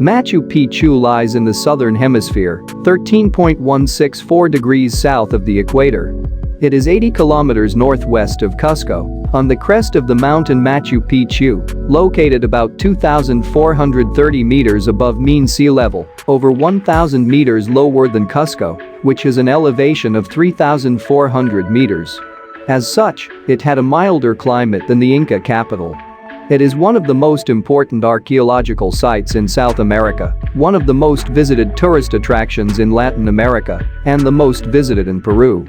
Machu Picchu lies in the southern hemisphere, 13.164 degrees south of the equator. It is 80 kilometers northwest of Cusco, on the crest of the mountain Machu Picchu, located about 2,430 meters above mean sea level, over 1,000 meters lower than Cusco, which is an elevation of 3,400 meters. As such, it had a milder climate than the Inca capital. It is one of the most important archaeological sites in South America, one of the most visited tourist attractions in Latin America, and the most visited in Peru.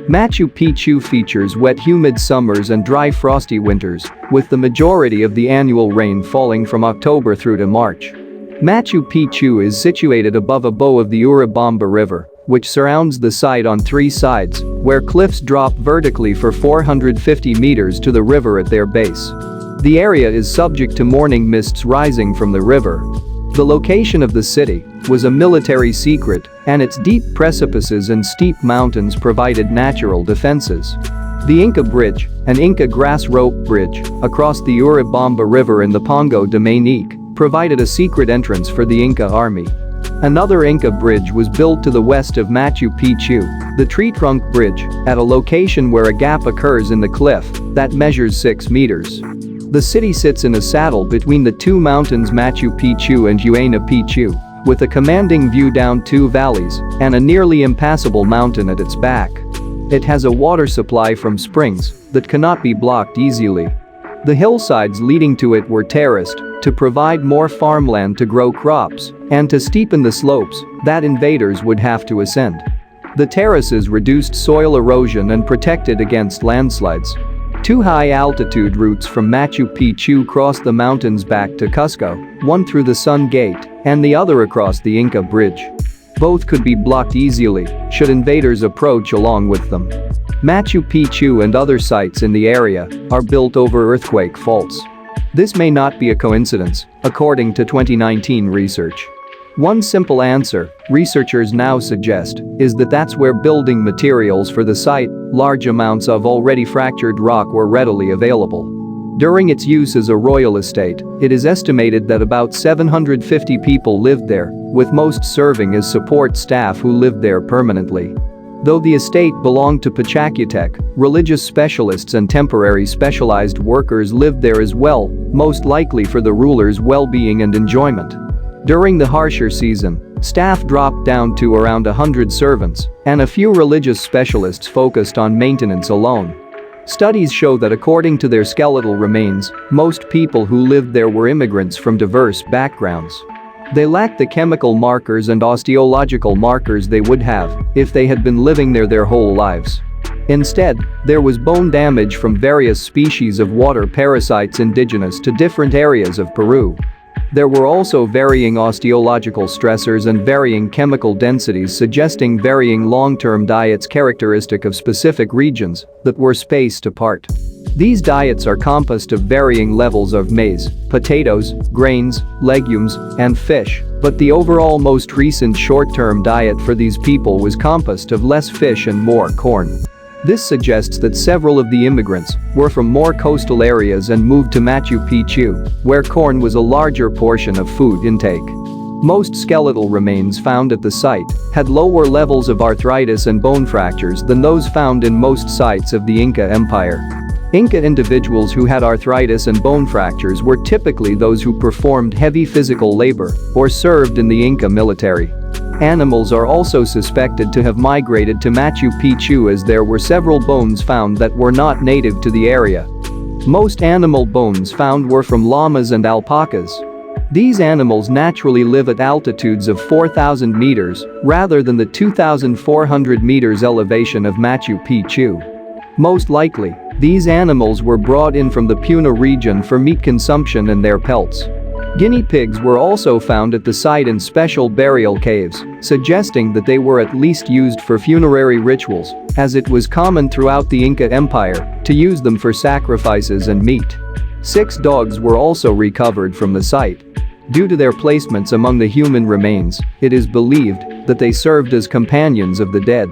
Machu Picchu features wet humid summers and dry frosty winters, with the majority of the annual rain falling from October through to March. Machu Picchu is situated above a bow of the Urubamba River, which surrounds the site on three sides, where cliffs drop vertically for 450 meters to the river at their base. The area is subject to morning mists rising from the river. The location of the city was a military secret, and its deep precipices and steep mountains provided natural defenses. The Inca Bridge, an Inca grass rope bridge across the Urubamba River in the Pongo de Mainique, provided a secret entrance for the Inca army. Another Inca bridge was built to the west of Machu Picchu, the Tree Trunk Bridge, at a location where a gap occurs in the cliff that measures 6 meters. The city sits in a saddle between the two mountains Machu Picchu and Huayna Picchu, with a commanding view down two valleys and a nearly impassable mountain at its back. It has a water supply from springs that cannot be blocked easily. The hillsides leading to it were terraced to provide more farmland to grow crops and to steepen the slopes that invaders would have to ascend. The terraces reduced soil erosion and protected against landslides. Two high-altitude routes from Machu Picchu cross the mountains back to Cusco, one through the Sun Gate and the other across the Inca Bridge. Both could be blocked easily should invaders approach along with them. Machu Picchu and other sites in the area are built over earthquake faults. This may not be a coincidence, according to 2019 research. One simple answer, researchers now suggest, is that that's where building materials for the site, large amounts of already fractured rock were readily available. During its use as a royal estate, it is estimated that about 750 people lived there, with most serving as support staff who lived there permanently. Though the estate belonged to Pachacutec, religious specialists and temporary specialized workers lived there as well, most likely for the ruler's well-being and enjoyment. During the harsher season, staff dropped down to around 100 servants, and a few religious specialists focused on maintenance alone. Studies show that according to their skeletal remains, most people who lived there were immigrants from diverse backgrounds. They lacked the chemical markers and osteological markers they would have if they had been living there their whole lives. Instead, there was bone damage from various species of water parasites indigenous to different areas of Peru. There were also varying osteological stressors and varying chemical densities suggesting varying long-term diets characteristic of specific regions that were spaced apart. These diets are composed of varying levels of maize, potatoes, grains, legumes, and fish, but the overall most recent short-term diet for these people was composed of less fish and more corn. This suggests that several of the immigrants were from more coastal areas and moved to Machu Picchu, where corn was a larger portion of food intake. Most skeletal remains found at the site had lower levels of arthritis and bone fractures than those found in most sites of the Inca Empire. Inca individuals who had arthritis and bone fractures were typically those who performed heavy physical labor or served in the Inca military. Animals are also suspected to have migrated to Machu Picchu as there were several bones found that were not native to the area. Most animal bones found were from llamas and alpacas. These animals naturally live at altitudes of 4,000 meters rather than the 2,400 meters elevation of Machu Picchu. Most likely, these animals were brought in from the Puna region for meat consumption and their pelts. Guinea pigs were also found at the site in special burial caves, suggesting that they were at least used for funerary rituals, as it was common throughout the Inca Empire to use them for sacrifices and meat. 6 dogs were also recovered from the site. Due to their placements among the human remains, it is believed that they served as companions of the dead.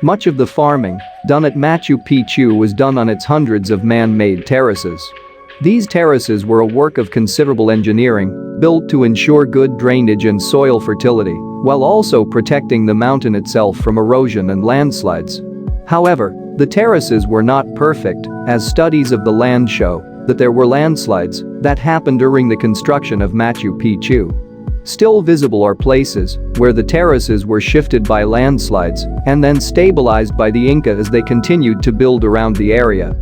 Much of the farming done at Machu Picchu was done on its hundreds of man-made terraces. These terraces were a work of considerable engineering, built to ensure good drainage and soil fertility, while also protecting the mountain itself from erosion and landslides. However, the terraces were not perfect, as studies of the land show that there were landslides that happened during the construction of Machu Picchu. Still visible are places where the terraces were shifted by landslides and then stabilized by the Inca as they continued to build around the area.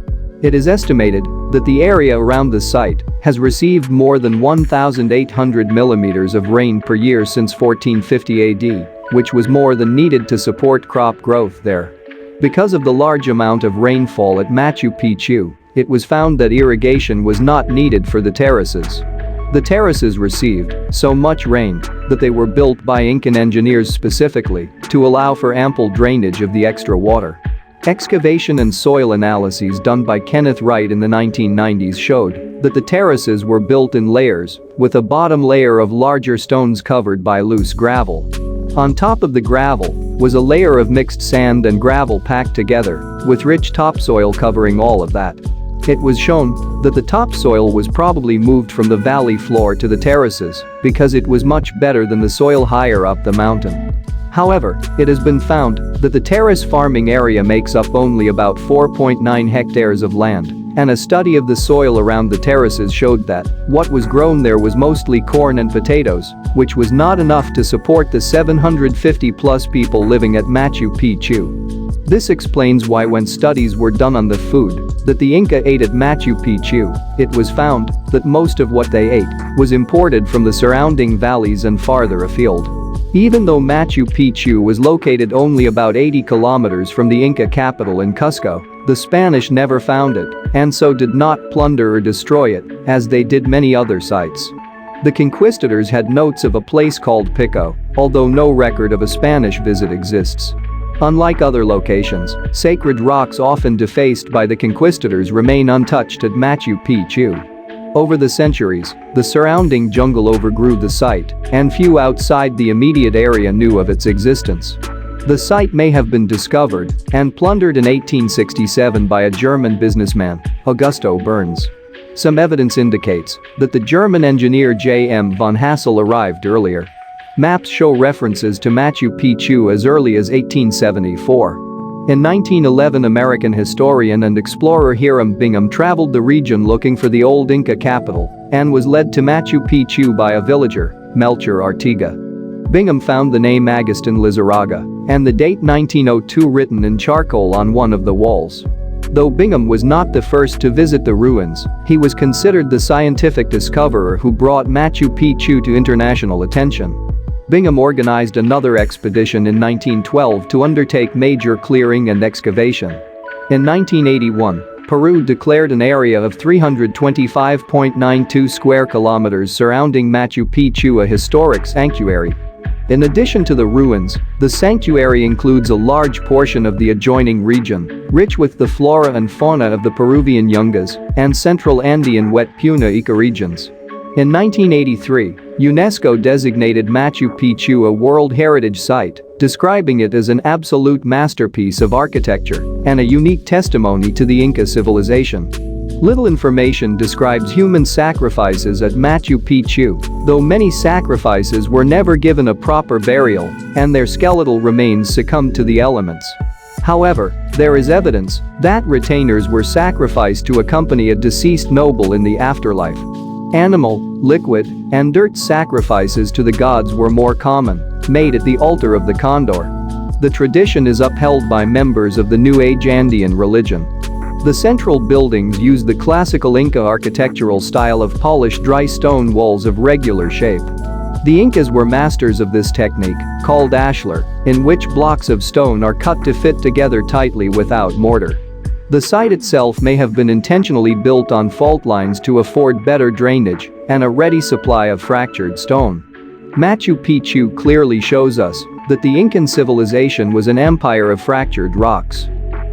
It is estimated that the area around the site has received more than 1,800 millimeters of rain per year since 1450 AD, which was more than needed to support crop growth there. Because of the large amount of rainfall at Machu Picchu, it was found that irrigation was not needed for the terraces. The terraces received so much rain that they were built by Incan engineers specifically to allow for ample drainage of the extra water. Excavation and soil analyses done by Kenneth Wright in the 1990s showed that the terraces were built in layers, with a bottom layer of larger stones covered by loose gravel. On top of the gravel was a layer of mixed sand and gravel packed together, with rich topsoil covering all of that. It was shown that the topsoil was probably moved from the valley floor to the terraces because it was much better than the soil higher up the mountain. However, it has been found that the terrace farming area makes up only about 4.9 hectares of land, and a study of the soil around the terraces showed that what was grown there was mostly corn and potatoes, which was not enough to support the 750-plus people living at Machu Picchu. This explains why when studies were done on the food that the Inca ate at Machu Picchu, it was found that most of what they ate was imported from the surrounding valleys and farther afield. Even though Machu Picchu was located only about 80 kilometers from the Inca capital in Cusco, the Spanish never found it and so did not plunder or destroy it, as they did many other sites. The conquistadors had notes of a place called Pico, although no record of a Spanish visit exists. Unlike other locations, sacred rocks often defaced by the conquistadors remain untouched at Machu Picchu. Over the centuries, the surrounding jungle overgrew the site, and few outside the immediate area knew of its existence. The site may have been discovered and plundered in 1867 by a German businessman, Augusto Burns. Some evidence indicates that the German engineer J.M. von Hassel arrived earlier. Maps show references to Machu Picchu as early as 1874. In 1911, American historian and explorer Hiram Bingham traveled the region looking for the old Inca capital and was led to Machu Picchu by a villager, Melchor Artiga. Bingham found the name Agustin Lizarraga and the date 1902 written in charcoal on one of the walls. Though Bingham was not the first to visit the ruins, he was considered the scientific discoverer who brought Machu Picchu to international attention. Bingham organized another expedition in 1912 to undertake major clearing and excavation. In 1981, Peru declared an area of 325.92 square kilometers surrounding Machu Picchu a historic sanctuary. In addition to the ruins, the sanctuary includes a large portion of the adjoining region, rich with the flora and fauna of the Peruvian Yungas and Central Andean wet Puna ecoregions. In 1983, UNESCO designated Machu Picchu a World Heritage Site, describing it as an absolute masterpiece of architecture and a unique testimony to the Inca civilization. Little information describes human sacrifices at Machu Picchu, though many sacrifices were never given a proper burial and their skeletal remains succumbed to the elements. However, there is evidence that retainers were sacrificed to accompany a deceased noble in the afterlife. Animal, liquid, and dirt sacrifices to the gods were more common, made at the altar of the condor. The tradition is upheld by members of the New Age Andean religion. The central buildings use the classical Inca architectural style of polished dry stone walls of regular shape. The Incas were masters of this technique, called ashlar, in which blocks of stone are cut to fit together tightly without mortar. The site itself may have been intentionally built on fault lines to afford better drainage and a ready supply of fractured stone. Machu Picchu clearly shows us that the Incan civilization was an empire of fractured rocks.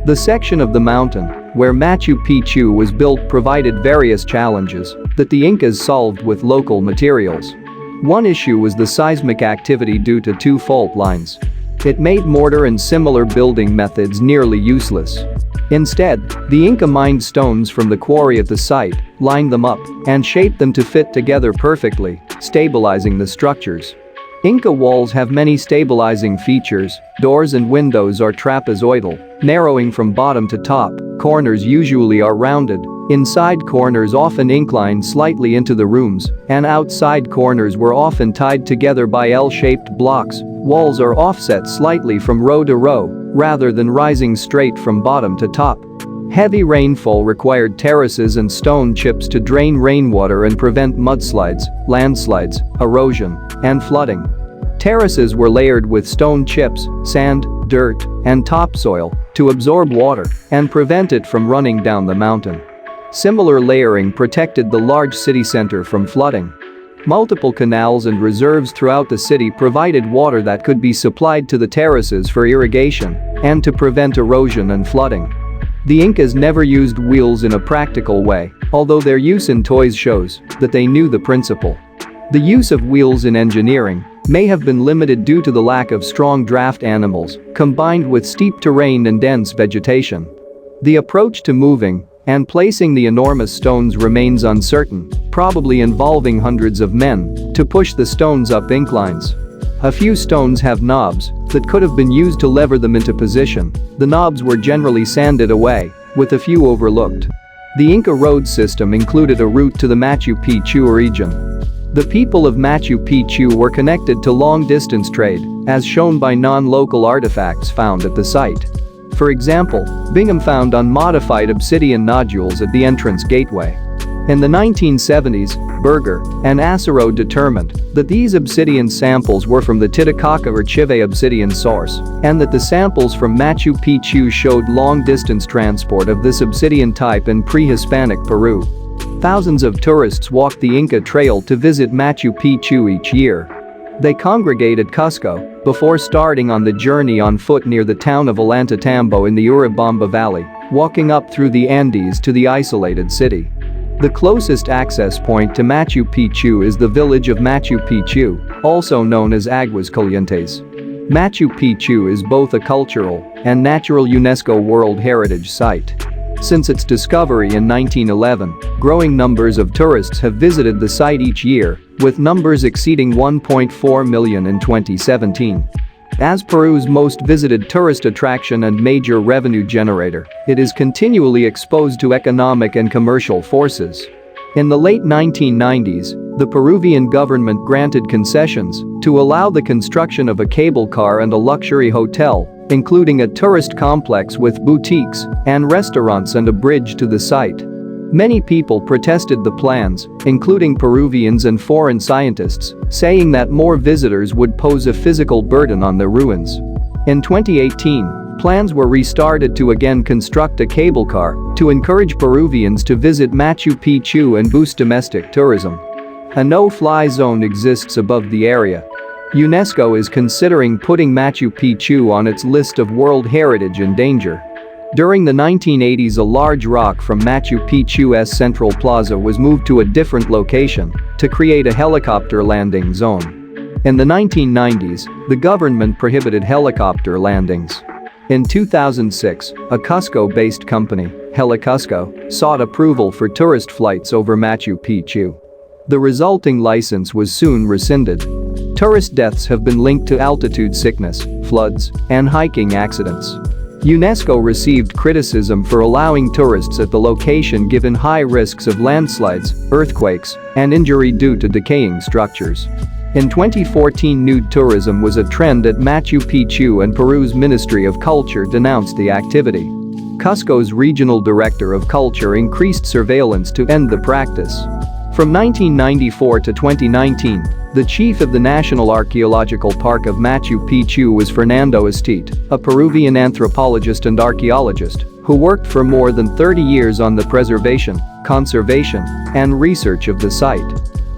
The section of the mountain where Machu Picchu was built provided various challenges that the Incas solved with local materials. One issue was the seismic activity due to two fault lines. It made mortar and similar building methods nearly useless. Instead, the Inca mined stones from the quarry at the site, lined them up, and shaped them to fit together perfectly, stabilizing the structures. Inca walls have many stabilizing features. Doors and windows are trapezoidal, narrowing from bottom to top. Corners usually are rounded. Inside corners often incline slightly into the rooms, and outside corners were often tied together by L-shaped blocks. Walls are offset slightly from row to row, rather than rising straight from bottom to top. Heavy rainfall required terraces and stone chips to drain rainwater and prevent mudslides, landslides, erosion, and flooding. Terraces were layered with stone chips, sand, dirt, and topsoil to absorb water and prevent it from running down the mountain. Similar layering protected the large city center from flooding. Multiple canals and reserves throughout the city provided water that could be supplied to the terraces for irrigation and to prevent erosion and flooding. The Incas never used wheels in a practical way, although their use in toys shows that they knew the principle. The use of wheels in engineering may have been limited due to the lack of strong draft animals, combined with steep terrain and dense vegetation. The approach to moving and placing the enormous stones remains uncertain, probably involving hundreds of men to push the stones up inclines. A few stones have knobs that could have been used to lever them into position. The knobs were generally sanded away, with a few overlooked. The Inca road system included a route to the Machu Picchu region. The people of Machu Picchu were connected to long-distance trade, as shown by non-local artifacts found at the site. For example, Bingham found unmodified obsidian nodules at the entrance gateway. In the 1970s, Berger and Acero determined that these obsidian samples were from the Titicaca or Chive obsidian source, and that the samples from Machu Picchu showed long-distance transport of this obsidian type in pre-Hispanic Peru. Thousands of tourists walked the Inca Trail to visit Machu Picchu each year. They congregate at Cusco before starting on the journey on foot near the town of Ollantaytambo in the Urubamba Valley, walking up through the Andes to the isolated city. The closest access point to Machu Picchu is the village of Machu Picchu, also known as Aguas Calientes. Machu Picchu is both a cultural and natural UNESCO World Heritage Site. Since its discovery in 1911, growing numbers of tourists have visited the site each year, with numbers exceeding 1.4 million in 2017. As Peru's most visited tourist attraction and major revenue generator, it is continually exposed to economic and commercial forces. In the late 1990s, the Peruvian government granted concessions to allow the construction of a cable car and a luxury hotel, including a tourist complex with boutiques and restaurants and a bridge to the site. Many people protested the plans, including Peruvians and foreign scientists, saying that more visitors would pose a physical burden on the ruins. In 2018, plans were restarted to again construct a cable car to encourage Peruvians to visit Machu Picchu and boost domestic tourism. A no-fly zone exists above the area. UNESCO is considering putting Machu Picchu on its list of World Heritage in danger. During the 1980s, a large rock from Machu Picchu's Central Plaza was moved to a different location to create a helicopter landing zone. In the 1990s, the government prohibited helicopter landings. In 2006, a Cusco-based company, Helicusco, sought approval for tourist flights over Machu Picchu. The resulting license was soon rescinded. Tourist deaths have been linked to altitude sickness, floods, and hiking accidents. UNESCO received criticism for allowing tourists at the location given high risks of landslides, earthquakes, and injury due to decaying structures. In 2014, nude tourism was a trend at Machu Picchu and Peru's Ministry of Culture denounced the activity. Cusco's regional director of culture increased surveillance to end the practice. From 1994 to 2019, the chief of the National Archaeological Park of Machu Picchu was Fernando Estate, a Peruvian anthropologist and archaeologist who worked for more than 30 years on the preservation, conservation, and research of the site.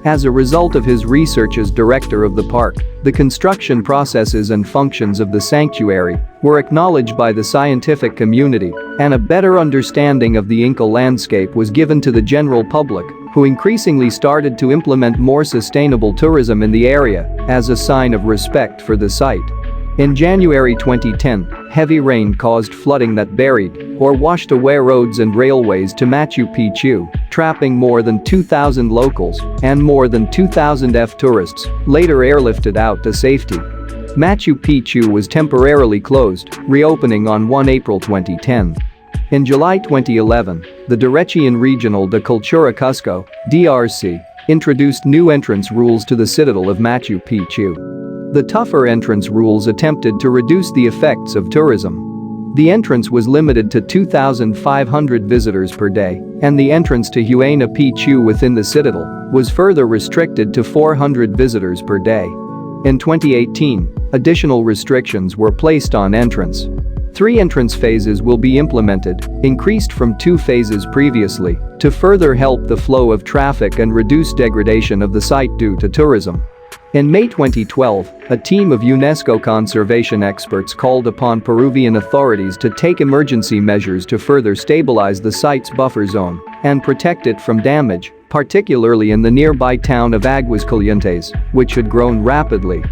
As a result of his research as director of the park, the construction processes and functions of the sanctuary were acknowledged by the scientific community, and a better understanding of the Inca landscape was given to the general public, who increasingly started to implement more sustainable tourism in the area as a sign of respect for the site. In January 2010, heavy rain caused flooding that buried or washed away roads and railways to Machu Picchu, trapping more than 2,000 locals and more than 2,000 tourists, later airlifted out to safety. Machu Picchu was temporarily closed, reopening on 1 April 2010. In July 2011, the Dirección Regional de Cultura Cusco, DRC, introduced new entrance rules to the citadel of Machu Picchu. The tougher entrance rules attempted to reduce the effects of tourism. The entrance was limited to 2,500 visitors per day, and the entrance to Huayna Picchu within the citadel was further restricted to 400 visitors per day. In 2018, additional restrictions were placed on entrance. 3 entrance phases will be implemented, increased from 2 phases previously, to further help the flow of traffic and reduce degradation of the site due to tourism. In May 2012, a team of UNESCO conservation experts called upon Peruvian authorities to take emergency measures to further stabilize the site's buffer zone and protect it from damage, particularly in the nearby town of Aguascalientes, which had grown rapidly.